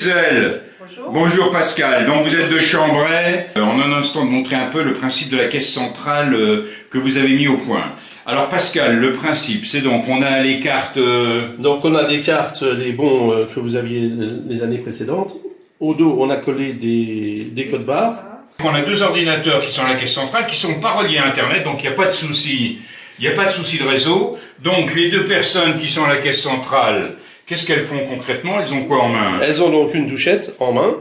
Gisèle. Bonjour. Bonjour Pascal, donc vous êtes de Chambray. On a un instant de montrer un peu le principe de la caisse centrale que vous avez mis au point. Alors Pascal, le principe, c'est donc on a les cartes... Donc on a des cartes, les bons que vous aviez les années précédentes. Au dos, on a collé des codes barres. On a deux ordinateurs qui sont à la caisse centrale, qui sont pas reliés à Internet, donc il n'y a pas de souci. Il n'y a pas de souci de réseau. Donc les deux personnes qui sont à la caisse centrale, qu'est-ce qu'elles font concrètement? Elles ont quoi en main? Elles ont donc une douchette en main.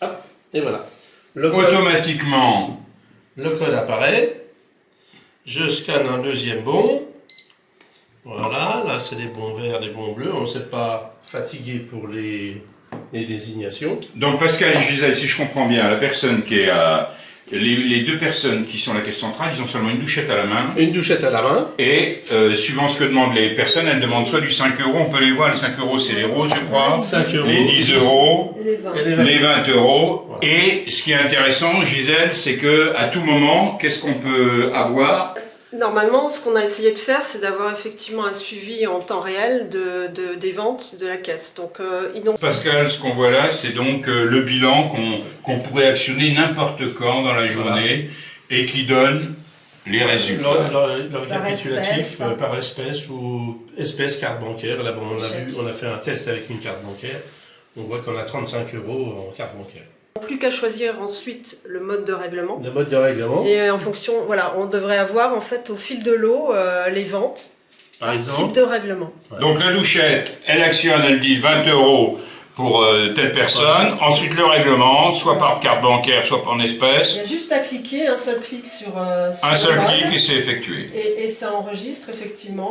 Hop, et voilà. Automatiquement. Le code apparaît. Je scanne un deuxième bon. Voilà, là c'est des bons verts, des bons bleus. On ne s'est pas fatigué pour les désignations. Donc Pascal et Gisèle, si je comprends bien, la personne qui est à... Les deux personnes qui sont à la caisse centrale, ils ont seulement une douchette à la main. Une douchette à la main. Et suivant ce que demandent les personnes, elles demandent soit du 5 €, on peut les voir, les 5 € c'est les roses je crois, 5 €. les 10 €, Et les 20. les 20 €. Voilà. Et ce qui est intéressant, Gisèle, c'est que à tout moment, qu'est-ce qu'on peut avoir? Normalement, ce qu'on a essayé de faire, c'est d'avoir effectivement un suivi en temps réel des ventes de la caisse. Donc, Pascal, ce qu'on voit là, c'est donc le bilan qu'on pourrait actionner n'importe quand dans la journée et qui donne les résultats. Le récapitulatif par espèce ou espèce carte bancaire. Là, bon, on a fait un test avec une carte bancaire. On voit qu'on a 35 € en carte bancaire. plus qu'à choisir ensuite le mode de règlement. Le mode de règlement. Et en fonction, voilà, on devrait avoir en fait au fil de l'eau les ventes Par type exemple. de règlement. Ouais. Donc la douchette, elle actionne, elle dit 20 € pour telle personne. Ouais. Ensuite le règlement, soit par carte bancaire, soit en Il espèces. y a juste à cliquer, un seul clic sur Un seul le mode, clic et c'est effectué. et ça enregistre effectivement